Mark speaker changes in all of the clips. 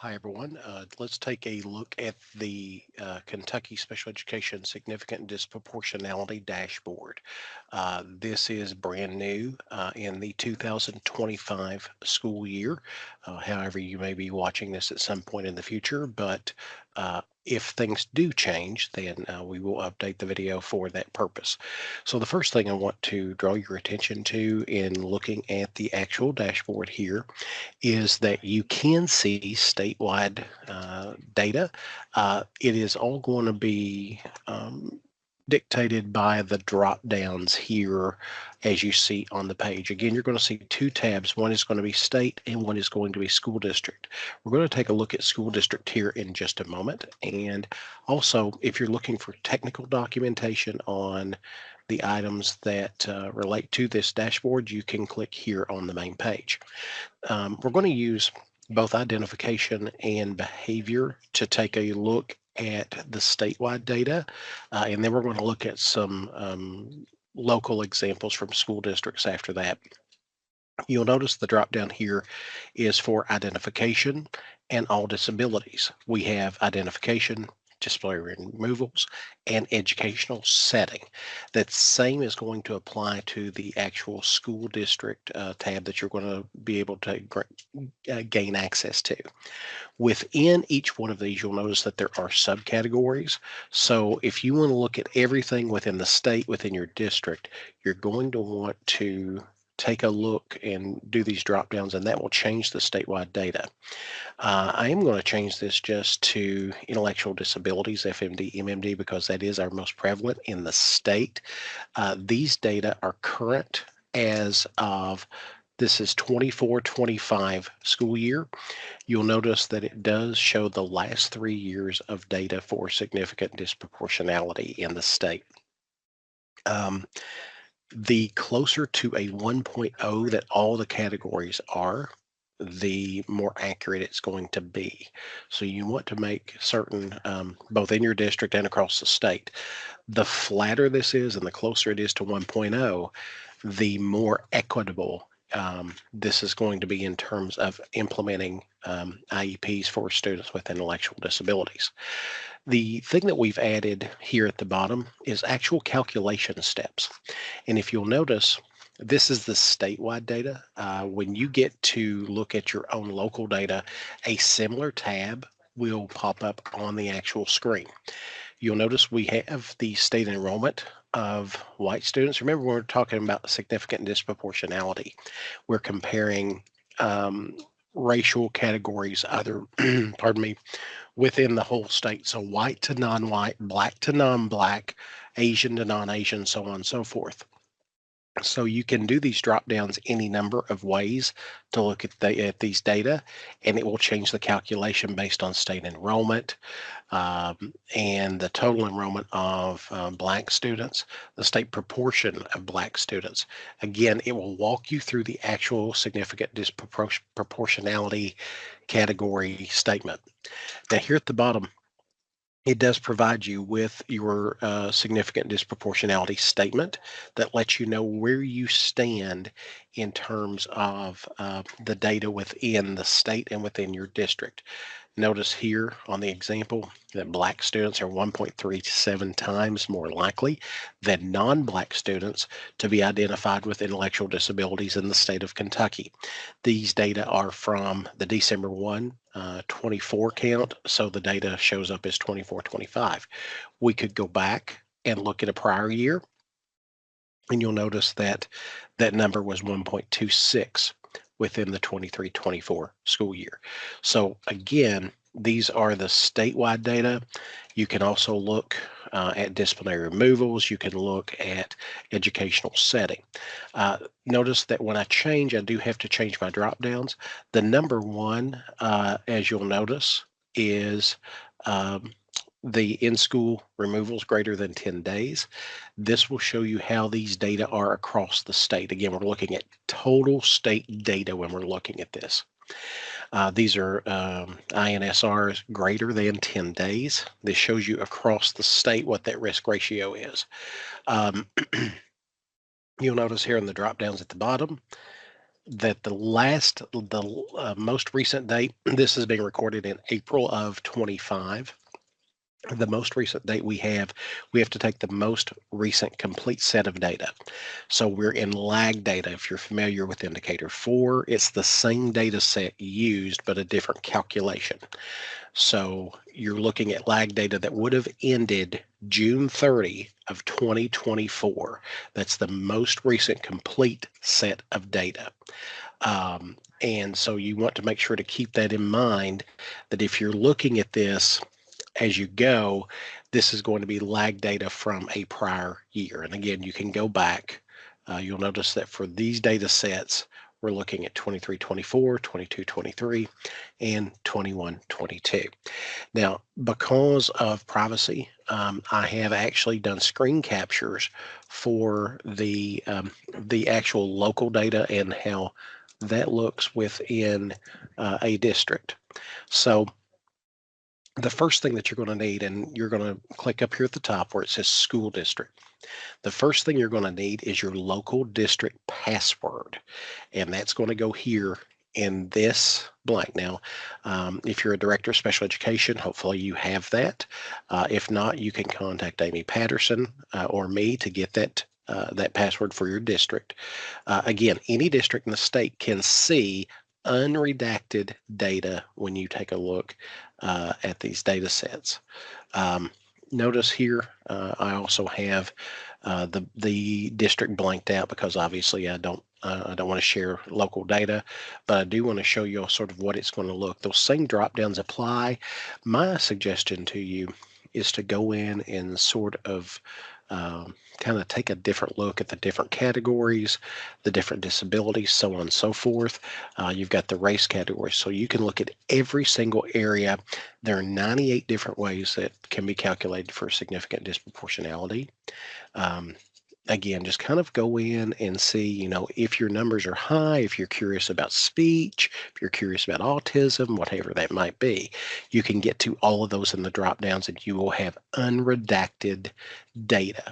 Speaker 1: Hi, everyone. Let's take a look at the Kentucky Special Education Significant Disproportionality Dashboard. This is brand new in the 2025 school year. However, you may be watching this at some point in the future, but if things do change, then we will update the video for that purpose. So the first thing I want to draw your attention to in looking at the actual dashboard here is that you can see statewide data. It is all going to be dictated by the drop downs here as you see on the page. Again, you're going to see two tabs. One is going to be state and one is going to be school district. We're going to take a look at school district here in just a moment. And also, if you're looking for technical documentation on the items that relate to this dashboard, you can click here on the main page. We're going to use both identification and behavior to take a look at the statewide data, and then we're going to look at some local examples from school districts after that. You'll notice the drop down here is for identification and all disabilities. We have identification, display removals, and educational setting. That same is going to apply to the actual school district tab that you're going to be able to gain access to. Within each one of these, you'll notice that there are subcategories. So if you want to look at everything within the state, within your district, you're going to want to take a look and do these drop downs, and that will change the statewide data. I am going to change this just to intellectual disabilities, FMD, MMD, because that is our most prevalent in the state. These data are current as of this is 24-25 school year. You'll notice that it does show the last 3 years of data for significant disproportionality in the state. The closer to a 1.0 that all the categories are, the more accurate it's going to be. So you want to make certain, both in your district and across the state, the flatter this is and the closer it is to 1.0, the more equitable this is going to be in terms of implementing IEPs for students with intellectual disabilities. The thing that we've added here at the bottom is actual calculation steps. And if you'll notice, this is the statewide data. When you get to look at your own local data, a similar tab will pop up on the actual screen. You'll notice we have the state enrollment of white students. Remember, we're talking about significant disproportionality. We're comparing racial categories, either, pardon me, within the whole state. So white to non-white, black to non-black, Asian to non-Asian, so on and so forth. So you can do these drop downs any number of ways to look at these data, and it will change the calculation based on state enrollment and the total enrollment of Black students, the state proportion of Black students. Again, it will walk you through the actual significant disproportionality category statement. Now here at the bottom, it does provide you with your significant disproportionality statement that lets you know where you stand in terms of the data within the state and within your district. Notice here on the example that Black students are 1.37 times more likely than non-Black students to be identified with intellectual disabilities in the state of Kentucky. These data are from the December 1, 24 count, so the data shows up as 24-25. We could go back and look at a prior year, and you'll notice that that number was 1.26 within the 23-24 school year. So again, these are the statewide data. You can also look at disciplinary removals. You can look at educational setting. Notice that when I change, I do have to change my drop downs. The number one, as you'll notice, is the in-school removals greater than 10 days. This will show you how these data are across the state. Again, we're looking at total state data when we're looking at this. These are INSRs greater than 10 days. This shows you across the state what that risk ratio is. You'll notice here in the drop downs at the bottom, that the most recent date, this is being recorded in April of 25. The most recent date we have to take the most recent complete set of data. So we're in lag data. If you're familiar with indicator 4, it's the same data set used, but a different calculation. So you're looking at lag data that would have ended June 30 of 2024. That's the most recent complete set of data. And so you want to make sure to keep that in mind, that if you're looking at this as you go, this is going to be lag data from a prior year. And again, you can go back. You'll notice that for these data sets, we're looking at 23-24, 22-23, and 21-22. Now, because of privacy, I have actually done screen captures for the actual local data and how that looks within a district. So the first thing that you're going to need, and you're going to click up here at the top where it says school district. The first thing you're going to need is your local district password, and that's going to go here in this blank. Now, if you're a director of special education, hopefully you have that. If not, you can contact Amy Patterson or me to get that password for your district. Again, any district in the state can see unredacted data when you take a look at these data sets. Notice here, I also have the district blanked out because obviously I don't want to share local data, but I do want to show you sort of what it's going to look. Those same drop downs apply. My suggestion to you is to go in and sort of kind of take a different look at the different categories, the different disabilities, so on and so forth. You've got the race category, so you can look at every single area. There are 98 different ways that can be calculated for significant disproportionality. Again, just kind of go in and see, if your numbers are high, if you're curious about speech, if you're curious about autism, whatever that might be, you can get to all of those in the drop downs and you will have unredacted data.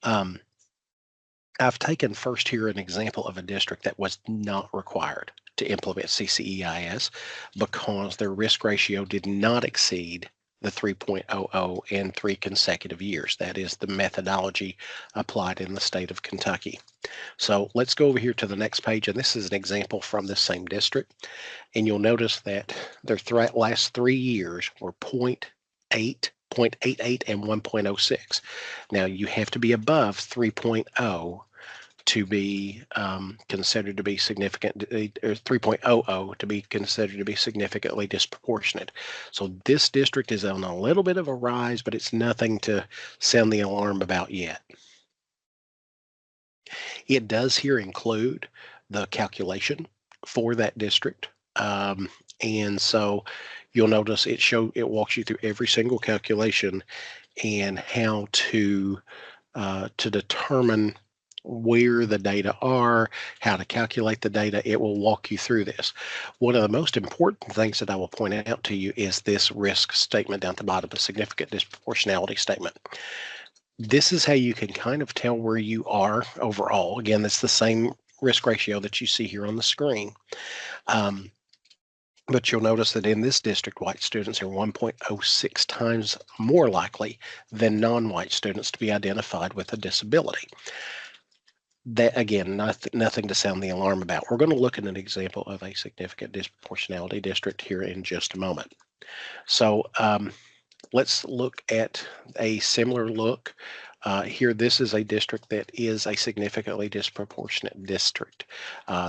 Speaker 1: I've taken first here an example of a district that was not required to implement CCEIS because their risk ratio did not exceed the 3.00 in 3 consecutive years. That is the methodology applied in the state of Kentucky. So let's go over here to the next page, and this is an example from the same district. And you'll notice that their last 3 years were 0.8, 0.88, and 1.06. Now you have to be above 3.0 to be considered to be significant, or 3.00 to be considered to be significantly disproportionate. So this district is on a little bit of a rise, but it's nothing to sound the alarm about yet. It does here include the calculation for that district. And so you'll notice it walks you through every single calculation and how to determine where the data are, how to calculate the data. It will walk you through this. One of the most important things that I will point out to you is this risk statement down at the bottom, the significant disproportionality statement. This is how you can kind of tell where you are overall. Again, it's the same risk ratio that you see here on the screen. But you'll notice that in this district, white students are 1.06 times more likely than non-white students to be identified with a disability. That, again, nothing to sound the alarm about. We're going to look at an example of a significant disproportionality district here in just a moment. So let's look at a similar look. Here, this is a district that is a significantly disproportionate district.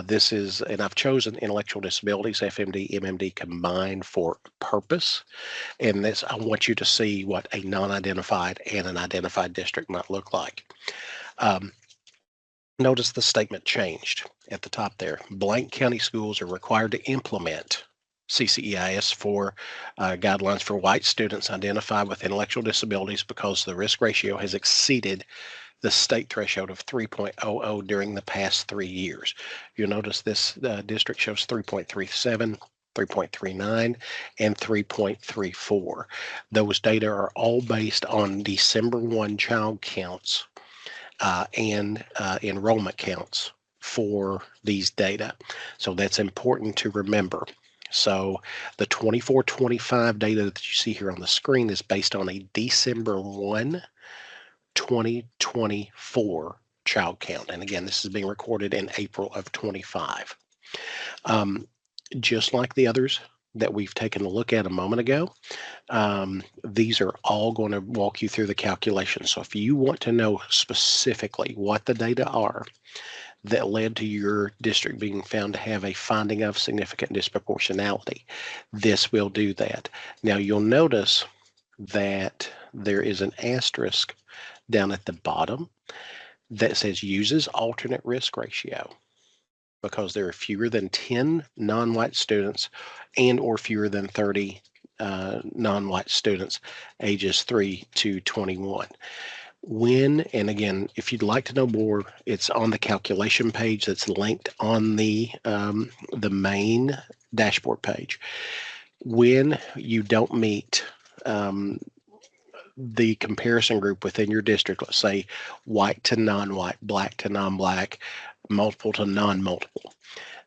Speaker 1: This is, and I've chosen intellectual disabilities, FMD, MMD combined for purpose. And this, I want you to see what a non-identified and an identified district might look like. Notice the statement changed at the top there. Blank county schools are required to implement CCEIS for guidelines for white students identified with intellectual disabilities because the risk ratio has exceeded the state threshold of 3.00 during the past 3 years. You'll notice this district shows 3.37, 3.39, and 3.34. Those data are all based on December 1 child counts and enrollment counts for these data. So that's important to remember. So the 24-25 data that you see here on the screen is based on a December 1, 2024 child count. And again, this is being recorded in April of 25. Just like the others that we've taken a look at a moment ago, these are all going to walk you through the calculation. So if you want to know specifically what the data are that led to your district being found to have a finding of significant disproportionality, this will do that. Now you'll notice that there is an asterisk down at the bottom that says uses alternate risk ratio, because there are fewer than 10 non-white students and or fewer than 30 non-white students ages 3 to 21. When, and again, if you'd like to know more, it's on the calculation page that's linked on the main dashboard page. When you don't meet the comparison group within your district, let's say white to non-white, black to non-black, multiple to non-multiple,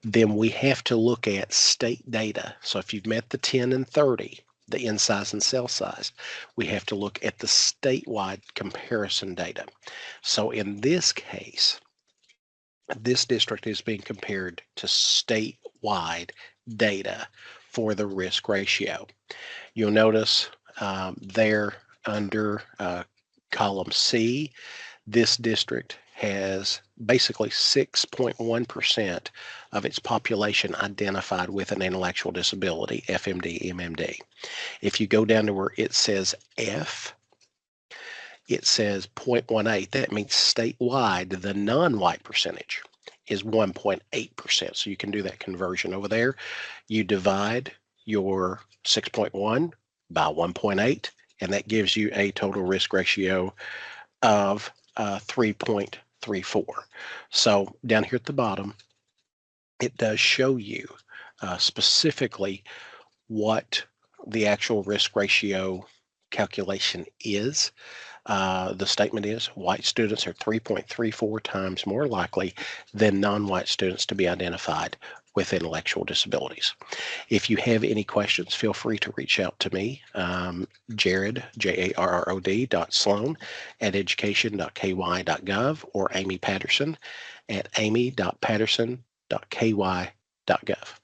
Speaker 1: then we have to look at state data. So if you've met the 10 and 30, the in size and cell size, we have to look at the statewide comparison data. So in this case, this district is being compared to statewide data for the risk ratio. You'll notice there under column C, this district has basically 6.1% of its population identified with an intellectual disability, FMD, MMD. If you go down to where it says F, it says 0.18. That means statewide, the non-white percentage is 1.8%. So you can do that conversion over there. You divide your 6.1 by 1.8, and that gives you a total risk ratio of 3.34. So down here at the bottom, it does show you specifically what the actual risk ratio calculation is. The statement is white students are 3.34 times more likely than non-white students to be identified with intellectual disabilities. If you have any questions, feel free to reach out to me, Jared, Jarrod, .Sloan at education.ky.gov, or Amy Patterson at amy.patterson.ky.gov.